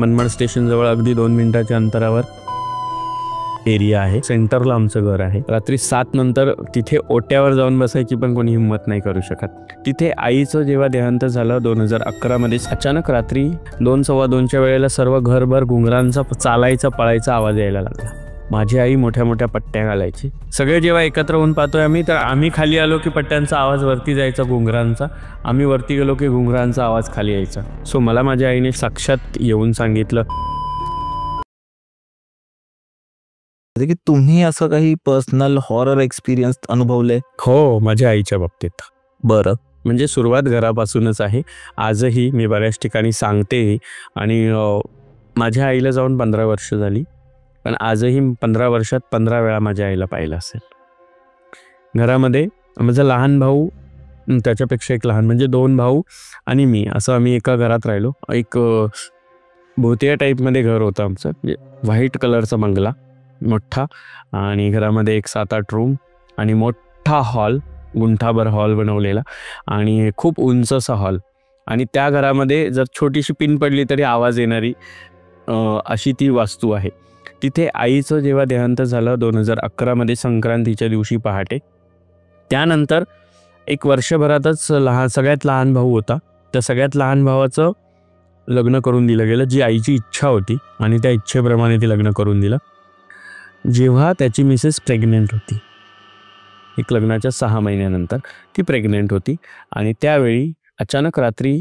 Manmad station जवळ अगदी 2 मिनिटाच्या अंतरावर एरिया आहे. सेंटरला आमचं घर आहे. रात्री 7 नंतर तिथे ओट्यावर जाऊन बसायची पण कोणी हिंमत नाही करू शकत. तिथे आईचं जेव्हा देहांत झालं 2011 मध्ये, अचानक रात्री 2-2:15च्या वेळेला सर्व घरभर घुंगरांचा चालायचा पळायचा आवाज यायला लागला. माझी आई मोठ्या मोठ्या पट्ट्या घालायची. सगळे जेव्हा एकत्र होऊन पाहतोय आम्ही, तर आम्ही खाली आलो की पट्ट्यांचा आवाज वरती जायचा घुंगरांचा, आम्ही वरती गेलो की घुंगरांचा आवाज खाली यायचा. सो मला माझ्या आईने साक्षात येऊन सांगितलं की तुम्ही असं काही पर्सनल हॉरर एक्सपिरियन्स अनुभवले? हो, माझ्या आईच्या बाबतीत. बरं. म्हणजे सुरुवात घरापासूनच आहे. आजही मी बऱ्याच ठिकाणी सांगते आणि माझ्या आईला जाऊन 15 वर्ष झाली, पण आजही 15 वर्षात 15 वेळा माझ्या आईला पाहिलं असेल. घरामध्ये माझा लहान भाऊ, त्याच्यापेक्षा एक लहान, म्हणजे 2 भाऊ आणि मी, असं आम्ही एका घरात राहिलो. एक भोतिया टाईपमध्ये घर होतं आमचं, म्हणजे व्हाईट कलरचा बंगला मोठा, आणि घरामध्ये एक 7-8 रूम आणि मोठा हॉल, गुंठाभर हॉल बनवलेला आणि खूप उंच असा हॉल. आणि त्या घरामध्ये जर छोटीशी पिन पडली तरी आवाज येणारी अशी ती वास्तू आहे. तिथे आईचं जेव्हा देहांत झालं 2011 मध्ये संक्रांतीच्या दिवशी पहाटे, त्यानंतर एक वर्षभरातच सगळ्यात लहान भाऊ होता, त्या सगळ्यात लहान भावाचं लग्न करून दिलं गेलं, जी आईची इच्छा होती आणि त्या इच्छेप्रमाणे ती लग्न करून दिलं. जेव्हा त्याची मिसेस प्रेग्नेंट होती, एक लग्नाच्या 6 महिन्यानंतर ती प्रेग्नेंट होती, आणि त्यावेळी अचानक रात्री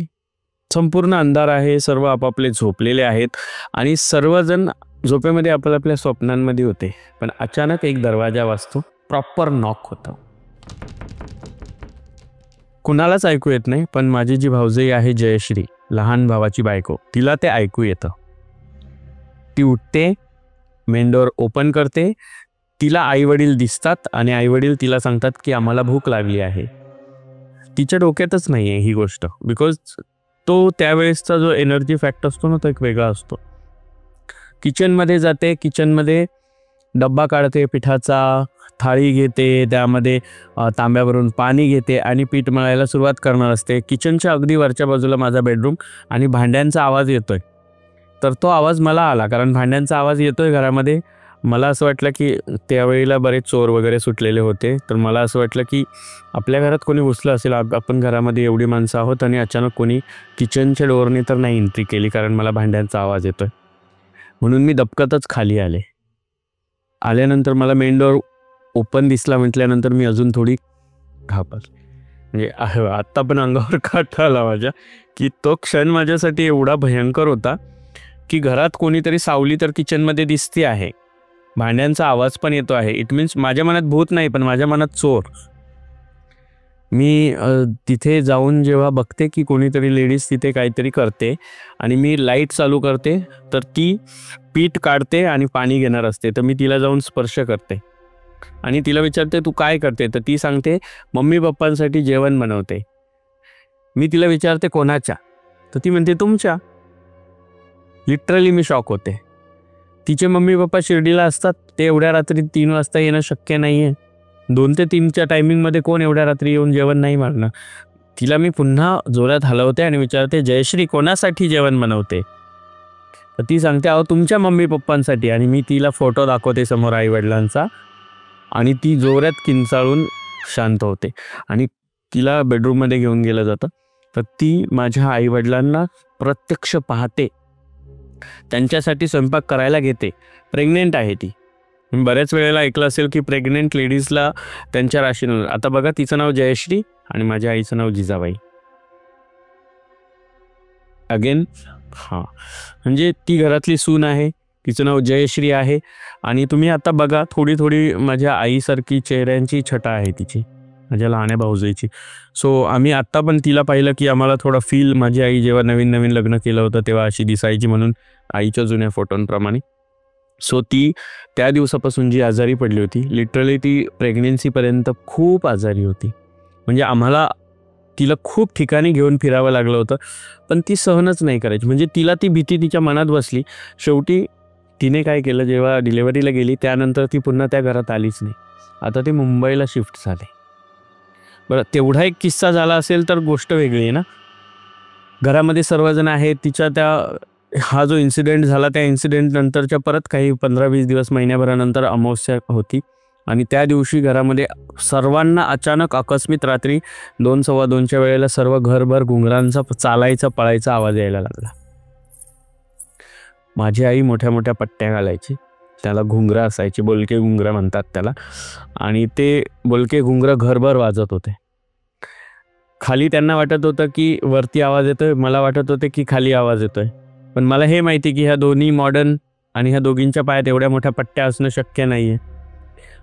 संपूर्ण अंधार आहे, सर्व आपापले झोपलेले आहेत आणि सर्वजण झोपेमध्ये आपल्या स्वप्नांमध्ये होते. पण अचानक एक दरवाजा वाजतो, प्रॉपर नॉक होतं. कुणालाच ऐकू येत नाही, पण माझी जी भाऊजाई आहे जयश्री, लहान भावाची बायको, तिला ते ऐकू येतं. ती उठते, मेन डोअर ओपन करते, तिला आईवडील दिसतात आणि आईवडील तिला सांगतात की आम्हाला भूक लागली आहे. तिच्या डोक्यातच नाही आहे ही गोष्ट, बिकॉज तो त्यावेळेसचा जो एनर्जी फॅक्ट असतो ना, तो एक वेगळा असतो. किचनमध्ये जाते, किचनमध्ये डब्बा काढते पिठाचा, थाळी घेते, त्यामध्ये तांब्यावरून पाणी घेते आणि पीठ मळायला सुरुवात करणार असते. किचनच्या अगदी वरच्या बाजूला माझा बेडरूम, आणि भांड्यांचा आवाज येतोय. तर तो आवाज मला आला, कारण भांड्यांचा आवाज येतोय घरामध्ये. मला असं वाटलं की त्यावेळेला बरेच चोर वगैरे सुटलेले होते, तर मला असं वाटलं की आपल्या घरात कोणी घुसलं असेल, आपण घरामध्ये एवढी माणसं आहोत आणि अचानक कोणी किचनच्या डोअरने तर नाही एंट्री केली, कारण मला भांड्यांचा आवाज येतोय. म्हणून मी दबकतच खाली आले. आल्यानंतर मला मेन डोअर ओपन दिसला म्हटल्यानंतर मी अजून थोडी घाबरली. म्हणजे आत्ता पण अंगावर काटा आला माझ्या, की तो क्षण माझ्यासाठी एवढा भयंकर होता की घरात कोणीतरी सावली तर किचनमध्ये दिसते आहे, भांड्यांचा आवाज पण येतो आहे. इट मीन्स माझ्या मनात भूत नाही, पण माझ्या मनात चोर. मी तिथे जाऊन जेव्हा बघते की कोणीतरी लेडीज तिथे काहीतरी करते, आणि मी लाईट चालू करते, तर ती पीठ काढते आणि पाणी घेणार असते. तर मी तिला जाऊन स्पर्श करते आणि तिला विचारते तू काय करते, तर ती सांगते मम्मी पप्पांसाठी जेवण बनवते. मी तिला विचारते कोणाच्या, तर ती म्हणते तुमच्या. लिटरली मी शॉक होते. तिचे मम्मी पप्पा शिर्डीला असतात, ते एवढ्या रात्री 3 वाजता येणं शक्य नाही आहे. 2 ते 3च्या टायमिंगमध्ये कोण एवढ्या रात्री येऊन जेवण नाही मागणार. तिला मी पुन्हा जोरात हलवते आणि विचारते जयश्री कोणासाठी जेवण बनवते, तर ती सांगते अहो तुमच्या मम्मी पप्पांसाठी. आणि मी तिला फोटो दाखवते समोर आईवडिलांचा, आणि ती जोरात किंचाळून शांत होते आणि तिला बेडरूममध्ये घेऊन गेलं जातं. तर ती माझ्या आईवडिलांना प्रत्यक्ष पाहते, त्यांच्यासाठी स्वयंपाक करायला घेते. प्रेग्नेंट आहे ती. बऱ्याच वेळेला ऐकलं असेल की प्रेग्नेंट लेडीजला त्यांच्या राशीनुसार, आता बघा तिचं नाव जयश्री आणि माझ्या आईचं नाव जिजाबाई. अगेन म्हणजे ती घरातली सून आहे, तिचं नाव जयश्री आहे. आणि तुम्ही आता बघा थोडी थोडी माझ्या आईसारखी चेहऱ्यांची छटा आहे तिची, माझ्या लहान भाऊजाईची. सो आम्ही आत्ता पण तिला पाहिलं की आम्हाला थोडा फील, माझी आई जेव्हा नवीन नवीन लग्न केलं होतं तेव्हा अशी दिसायची, म्हणून आईच्या जुन्या फोटोंप्रमाणे. सो ती त्या दिवसापासून जी आजारी पडली होती, लिटरली ती प्रेग्नेन्सीपर्यंत खूप आजारी होती. म्हणजे आम्हाला तिला खूप ठिकाणी घेऊन फिरावं लागलं होतं, पण ती सहनच नाही करायची. म्हणजे तिला ती भीती तिच्या मनात बसली. शेवटी तिने काय केलं, जेव्हा डिलिव्हरीला गेली त्यानंतर ती पुन्हा त्या घरात आलीच नाही. आता ती मुंबईला शिफ्ट झाले. बरं, तेवढा एक किस्सा झाला असेल तर गोष्ट वेगळी आहे ना. घरामध्ये सर्वजण आहेत, तिच्या त्या हा जो इन्सिडेंट झाला त्या इन्सिडेंट नंतरच्या परत काही 15-20 दिवस महिन्याभरानंतर अमावस्या होती आणि त्या दिवशी घरामध्ये सर्वांना अचानक आकस्मिक रात्री 2-2:15च्या वेळेला सर्व घरभर घुंगरांचा चालायचा पळायचा आवाज यायला लागला. माझी आई मोठ्या मोठ्या पट्ट्या घालायची, त्याला घुंगरं असायची, बोलके घुंगरं म्हणतात त्याला, आणि ते बोलके घुंगरं घरभर वाजत होते. खाली त्यांना वाटत होतं की वरती आवाज येतोय, मला वाटत होते की खाली आवाज येतोय. पण मला हे माहिती की ह्या दोन्ही मॉडर्न आणि ह्या दोघींच्या पायात एवढ्या मोठ्या पट्ट्या असणं शक्य नाहीये.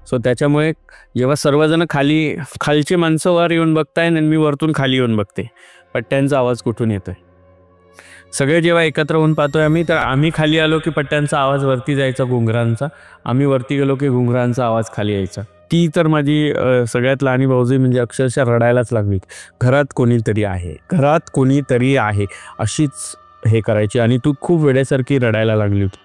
सो त्याच्यामुळे जेव्हा सर्वजण खालची माणसं वर येऊन बघताय आणि मी वरतून खाली येऊन बघते पट्ट्यांचा आवाज कुठून येतोय. सगळे जेव्हा एकत्र होऊन पाहतोय आम्ही, तर आम्ही खाली आलो की पट्ट्यांचा आवाज वरती जायचा घुंगरांचा, आम्ही वरती गेलो की घुंगरांचा आवाज खाली यायचा. ती तर माझी सगळ्यात लहानी भाऊजी म्हणजे अक्षरशः रडायलाच लागली. घरात कोणीतरी आहे, घरात कोणीतरी आहे अशीच हे करायची आणि तू खूप वेळेसारखी रडायला लागली होती.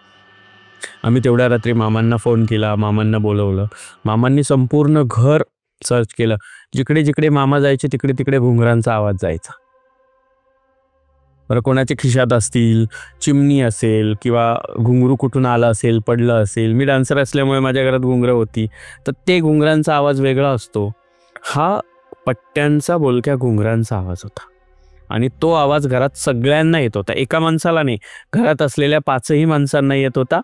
आम्ही तेवढ्या रात्री मामांना फोन केला, मामांना बोलवलं. मामांनी संपूर्ण घर सर्च केलं. जिकडे जिकडे मामा जायचे तिकडे तिकडे घुंगरांचा आवाज जायचा. बरं, कोणाच्या खिशात असतील, चिमणी असेल किंवा घुंगरू कुठून आलं असेल, पडलं असेल. मी डान्सर असल्यामुळे माझ्या घरात घुंगरं होती, तर ते घुंगरांचा आवाज वेगळा असतो. हा पट्ट्यांचा बोलक्या घुंगरांचा आवाज होता आणि तो आवाज घरात सगळ्यांना येत होता. एका माणसाला नाही, घरात असलेल्या 5ही माणसांना येत होता.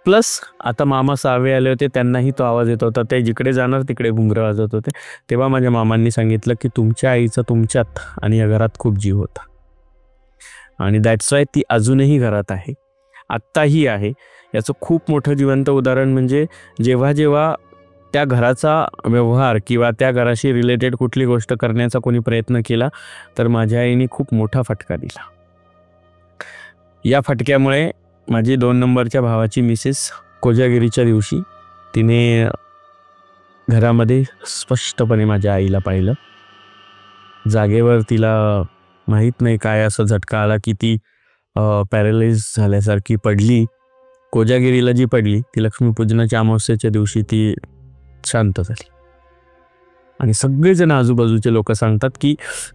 प्लस आता मामा 6वे आले होते, त्यांनाही तो आवाज येत होता. ते जिकडे जाणार तिकडे घुंगरं वाजत होते. तेव्हा माझ्या मामांनी सांगितलं की तुमच्या आईचा तुमच्यात आणि या घरात खूप जीव होता आणि दॅट्स वाय ती अजूनही घरात आहे, आत्ताही आहे. याचं खूप मोठं जिवंत उदाहरण म्हणजे जेव्हा जेव्हा त्या घराचा व्यवहार किंवा त्या घराशी रिलेटेड कुठली गोष्ट करण्याचा कोणी प्रयत्न केला तर माझ्या आईने खूप मोठा फटका दिला. या फटक्यामुळे माझी 2 नंबरच्या भावाची मिसेस कोजागिरीच्या दिवशी तिने घरामध्ये स्पष्टपणे माझ्या आईला पाहिलं. जागेवर तिला माहीत नाही काय असं झटका आला की ती पॅरालाइज झाल्यासारखी पडली. कोजागिरीला जी पडली ती लक्ष्मीपूजनाच्या अमावस्येच्या दिवशी ती शांत झाली आणि सगळेजण आजूबाजूचे लोक सांगतात की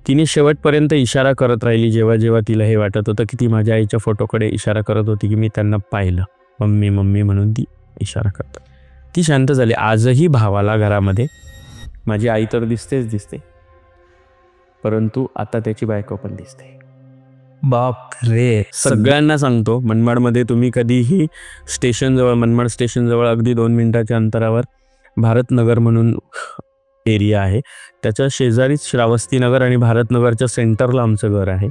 तिने शेवटपर्यंत इशारा करत राहिली. जेव्हा जेव्हा तिला हे वाटत होतं की ती माझ्या आईच्या फोटोकडे इशारा करत होती की मी त्यांना पाहिलं, मम्मी मम्मी म्हणून ती इशारा करतात. ती शांत झाली. आजही भावाला घरामध्ये माझी आई तर दिसतेच दिसते, परंतु आता त्याची बायको पण दिसते. बाप रे. सगळ्यांना सांगतो, मनमाडमध्ये तुम्ही कधीही स्टेशनजवळ, मनमाड स्टेशनजवळ अगदी 2 मिनिटाच्या अंतरावर भारतनगर म्हणून एरिया आहे, त्याच्या शेजारीच श्रावस्तीनगर आणि भारतनगरच्या सेंटरला आमचं घर आहे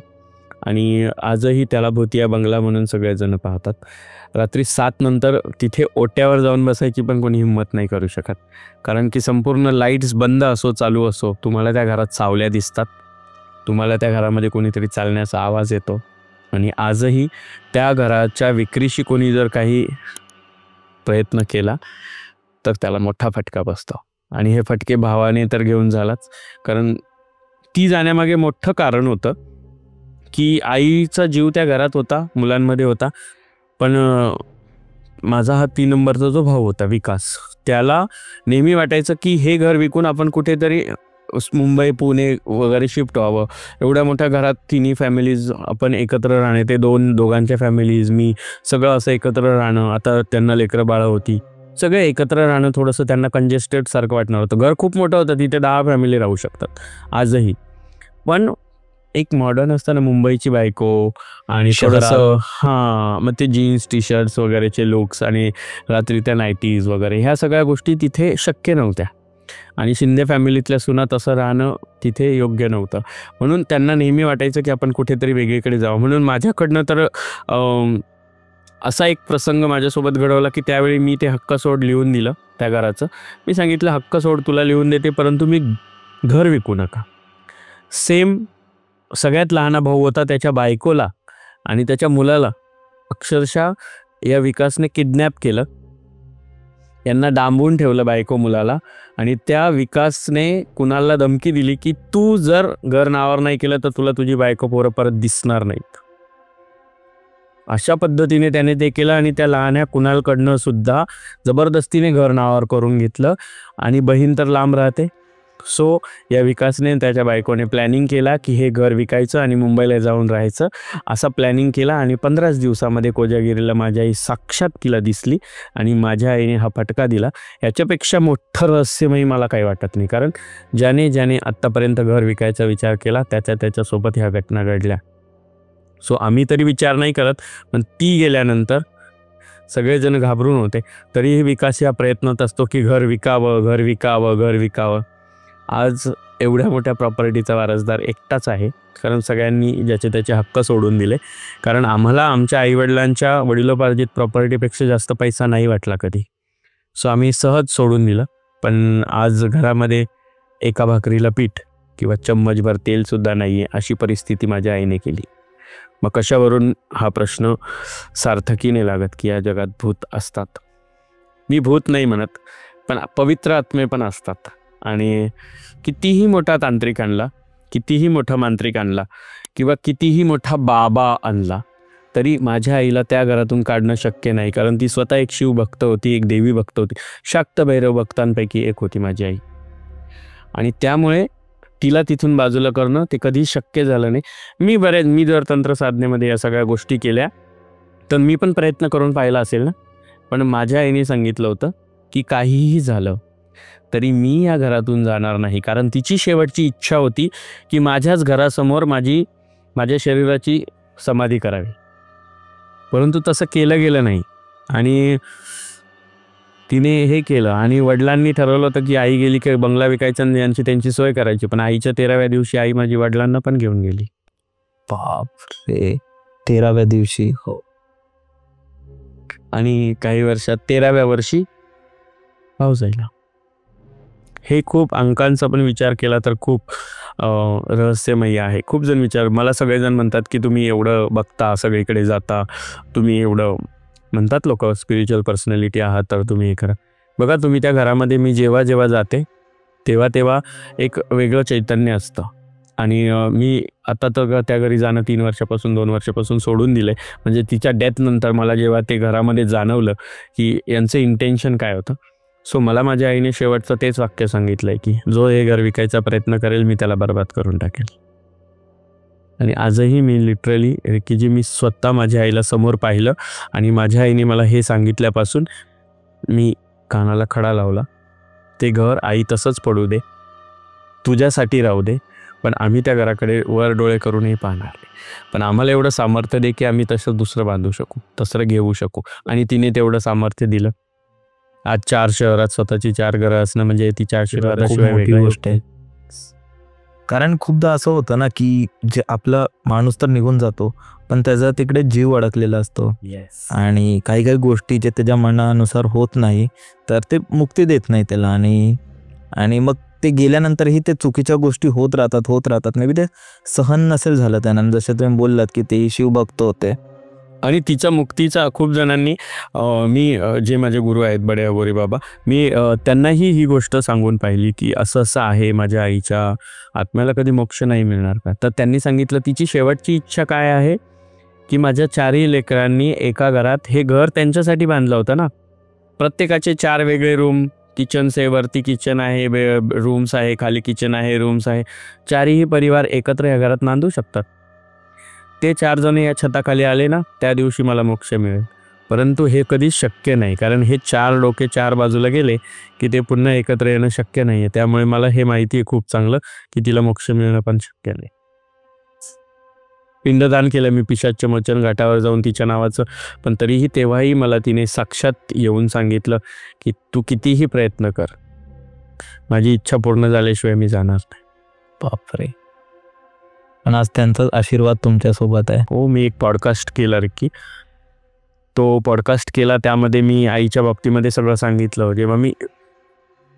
आणि आजही त्याला भूतिया बंगला म्हणून सगळेजण पाहतात. रात्री 7 नंतर तिथे ओट्यावर जाऊन बसायची पण कोणी हिंमत नाही करू शकत, कारण की संपूर्ण लाईट्स बंद असो चालू असो तुम्हाला त्या घरात सावल्या दिसतात, तुम्हाला त्या घरामध्ये कोणीतरी चालण्याचा आवाज येतो. आणि आजही त्या घराच्या विक्रीशी कोणी जर काही प्रयत्न केला तर त्याला मोठा फटका बसतो आणि हे फटके भावाने तर घेऊन झालाच, कारण ती जाण्यामागे मोठं कारण होतं की आईचा जीव त्या घरात होता, मुलांमध्ये होता. पण माझा हा 3 नंबरचा जो भाऊ होता विकास, त्याला नेहमी वाटायचं की हे घर विकून आपण कुठेतरी मुंबई पुणे वगैरे शिफ्ट व्हावं. एवढ्या मोठ्या घरात 3ही फॅमिलीज आपण एकत्र राहणे, ते दोघांच्या फॅमिलीज, मी सगळं असं एकत्र राहणं. आता त्यांना लेकरं बाळं होती, सगळे एकत्र राहणं थोडंसं त्यांना कंजेस्टेड सारखं वाटणार होतं. घर खूप मोठं होतं, तिथे 10 फॅमिली राहू शकतात आजही. पण एक मॉडर्न असताना मुंबईची बायको आणि थोडंसं मग ते जीन्स टी शर्ट्स वगैरेचे लुक्स आणि रात्री त्या नाईटीज वगैरे ह्या सगळ्या गोष्टी तिथे शक्य नव्हत्या आणि शिंदे फॅमिलीतल्या सुना तसं राहणं तिथे योग्य नव्हतं. म्हणून त्यांना नेहमी वाटायचं की आपण कुठेतरी वेगळीकडे जावं. म्हणून माझ्याकडनं तर असा एक प्रसंग माझ्यासोबत घडवला की त्यावेळी मी ते हक्क सोड लिहून दिलं त्या घराचं. मी सांगितलं हक्क सोड तुला लिहून देते, परंतु मी घर विकू नका. सेम सगळ्यात लहान भाऊ होता, त्याच्या बायकोला आणि त्याच्या मुलाला अक्षरशः या विकासने किडनॅप केलं, यांना डांबून ठेवलं बायको मुलाला. आणि त्या विकासने कुणाला धमकी दिली की तू जर घर नावावर नाही केलं तर तुला तुझी बायको पोरं परत दिसणार नाहीत. अशा पद्धतीने त्याने ते केलं आणि त्या लहान्या कुणालकडनं सुद्धा जबरदस्तीने घर नावावर करून घेतलं. आणि बहीण तर लांब राहते, सो या विकासने त्याच्या बायकोने प्लॅनिंग केला की हे घर विकायचं आणि मुंबईला जाऊन राहायचं. असा प्लॅनिंग केला आणि 15 दिवसामध्ये कोजागिरीला माझी आई साक्षात तिला दिसली आणि माझ्या आईने हा फटका दिला. याच्यापेक्षा मोठं रहस्यमय मला काही वाटत नाही, कारण ज्याने ज्याने आत्तापर्यंत घर विकायचा विचार केला त्याच्यासोबत ह्या घटना घडल्या. सो आम्ही तरी विचार नाही करत, पण ती गेल्यानंतर सगळेजण घाबरून होते. तरीही विकास या प्रयत्नात असतो की घर विकावं, घर विकावं, घर विकावं. आज एवढ्या मोठ्या प्रॉपर्टीचा वारसदार एकटाच आहे, कारण सगळ्यांनी ज्याचे त्याचे हक्क सोडून दिले. कारण आम्हाला आमच्या आईवडिलांच्या वडिलोपार्जित प्रॉपर्टीपेक्षा जास्त पैसा नाही वाटला कधी. सो आम्ही सहज सोडून दिलं. पण आज घरामध्ये एका भाकरीला पीठ किंवा चम्मचभर तेलसुद्धा नाही आहे, अशी परिस्थिती माझ्या आईने केली. मग कशावरून हा प्रश्न सार्थकीने लागत की या जगात भूत असतात. मी भूत नाही म्हणत, पण पवित्र आत्मे पण असतात. आणि कितीही मोठा तांत्रिक आणला, कितीही मोठा मांत्रिक आणला किंवा कितीही मोठा बाबा आणला तरी माझ्या आईला त्या घरातून काढणं शक्य नाही, कारण ती स्वतः एक शिवभक्त होती, एक देवी भक्त होती. शाक्त भैरव भक्तांपैकी एक होती माझी आई. आणि त्यामुळे तिला तिथून बाजूला करणं ते कधी शक्य झालं नाही. मी जर तंत्रसाधनेमध्ये या सगळ्या गोष्टी केल्या तर मी पण प्रयत्न करून पाहिला असेल ना. पण माझ्या आईने सांगितलं होतं की काहीही झालं तरी मी या घरातून जाणार नाही, कारण तिची शेवटची इच्छा होती की माझ्याच घरासमोर माझ्या शरीराची समाधी करावी. परंतु तसं केलं गेलं नाही आणि तिने हे केलं. आणि वडिलांनी ठरवलं होतं की आई गेली की बंगला विकायचा आणि यांची त्यांची सोय करायची. पण आईच्या 13व्या दिवशी आई माझी वडिलांना पण घेऊन गेली. बापरे, 13व्या दिवशी. हो. आणि काही वर्षात 13व्या वर्षी भाऊ जायला. हे खूप अंकांचा पण विचार केला तर खूप रहस्यमय आहे. खूप जण मला सगळेजण म्हणतात की तुम्ही एवढं बघता, सगळीकडे जाता, तुम्ही एवढं म्हणतात लोक स्पिरिच्युअल पर्सनॅलिटी आहात, तर तुम्ही हे करा. बघा, तुम्ही त्या घरामध्ये मी जेव्हा जेव्हा जाते तेव्हा एक वेगळं चैतन्य असतं. आणि मी आता तर त्या घरी जाणं 2 वर्षापासून सोडून दिलं आहे. म्हणजे तिच्या डेथ नंतर मला जेव्हा ते घरामध्ये जाणवलं की यांचं इंटेन्शन काय होतं. सो मला माझ्या आईने शेवटचं तेच वाक्य सांगितलं आहे की जो हे घर विकायचा प्रयत्न करेल मी त्याला बर्बाद करून टाकेल. आणि आजही मी लिटरली की मी स्वतः माझ्या आईला समोर पाहिलं आणि माझ्या आईने मला हे सांगितल्यापासून मी कानाला खडा लावला. ते घर आई तसंच पडू दे, तुझ्यासाठी राहू दे, पण आम्ही त्या घराकडे वर डोळे करूनही पाहणार नाही. पण आम्हाला एवढं सामर्थ्य दे की आम्ही तसं दुसरं बांधू शकू, तसं घेऊ शकू. आणि तिने तेवढं सामर्थ्य दिलं. आज 4 शहरात स्वतःची 4 घरं असणं म्हणजे ती 4 शहराशिवाय वेगळी गोष्ट आहे. कारण खूपदा असं होतं ना की जे आपला माणूस तर निघून जातो पण त्याचा तिकडे जीव अडकलेला असतो. आणि काही काही गोष्टी जे त्याच्या मनानुसार होत नाही तर ते मुक्ती देत नाही त्याला. आणि मग ते गेल्यानंतरही ते चुकीच्या गोष्टी होत राहतात. मे बी ते सहन नसेल झालं त्यांना, जसं तुम्ही बोललात की ते शिवभक्त होते. आणि तिच्या मुक्तीचा खूप जणांनी मी जे माझे गुरु आहेत बडे अघोरी बाबा, मी त्यांनाही ही गोष्ट सांगून पाहिली की असं असं आहे, माझ्या आईच्या आत्म्याला कधी मोक्ष नाही मिळणार का. तर त्यांनी सांगितलं तिची शेवटची इच्छा काय आहे की माझ्या 4ही लेकरांनी एका घरात, हे घर त्यांच्यासाठी बांधलं होतं ना, प्रत्येकाचे 4 वेगळे रूम, किचनचे वरती किचन आहे, रूम्स आहे, खाली किचन आहे, रूम्स आहे. 4ही परिवार एकत्र या घरात नांदू शकतात. ते 4 जण या छताखाली आले ना, त्या दिवशी मला मोक्ष मिळेल. परंतु हे कधीच शक्य नाही, कारण हे 4 डोके 4 बाजूला गेले की ते पुन्हा एकत्र येणं शक्य नाही आहे. त्यामुळे मला हे माहिती आहे खूप चांगलं की तिला मोक्ष मिळणं पण शक्य नाही. पिंडदान केलं मी पिशाच्य मोचन घाटावर जाऊन तिच्या नावाचं. पण तरीही तेव्हाही मला तिने साक्षात येऊन सांगितलं की तू कितीही प्रयत्न कर, माझी इच्छा पूर्ण झाल्याशिवाय मी जाणार नाही. बापरे. पण आज त्यांचा आशीर्वाद तुमच्यासोबत आहे. हो, मी एक पॉडकास्ट केला की तो पॉडकास्ट केला, त्यामध्ये मी आईच्या बाबतीमध्ये सगळं सांगितलं. जेव्हा मी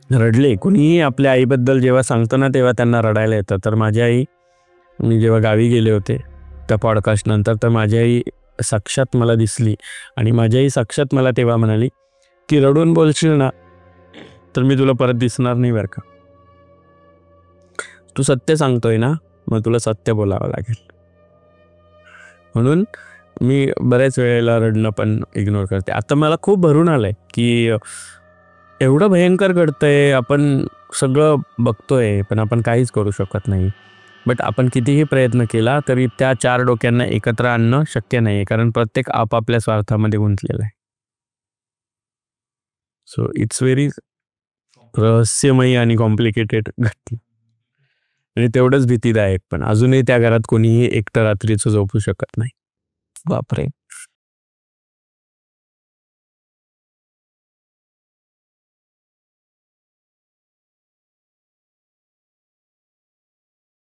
रडले, कुणीही आपल्या आईबद्दल जेव्हा सांगतं ना तेव्हा त्यांना रडायला येतं. तर माझी आई, मी जेव्हा गावी गेले होते त्या पॉडकास्ट नंतर, तर माझी आई साक्षात मला दिसली आणि माझी आई साक्षात मला तेव्हा म्हणाली की रडून बोलशील ना तर मी तुला परत दिसणार नाही बरं का. तू सत्य सांगतोय ना, मग तुला सत्य बोलावं लागेल. म्हणून मी बऱ्याच वेळेला रडणं पण इग्नोर करते. आता मला खूप भरून आलंय की एवढं भयंकर घडतंय, आपण सगळं बघतोय पण आपण काहीच करू शकत नाही. बट आपण कितीही प्रयत्न केला तरी त्या 4 डोक्यांना एकत्र आणणं शक्य नाही, कारण प्रत्येक आपापल्या स्वार्थामध्ये गुंतलेला आहे. सो इट्स व्हेरी रहस्यमयी आणि कॉम्प्लिकेटेड घटना आणि तेवढंच भीतीदायक पण. अजूनही त्या घरात कोणीही एकटं रात्रीचं झोपू शकत नाही. बापरे.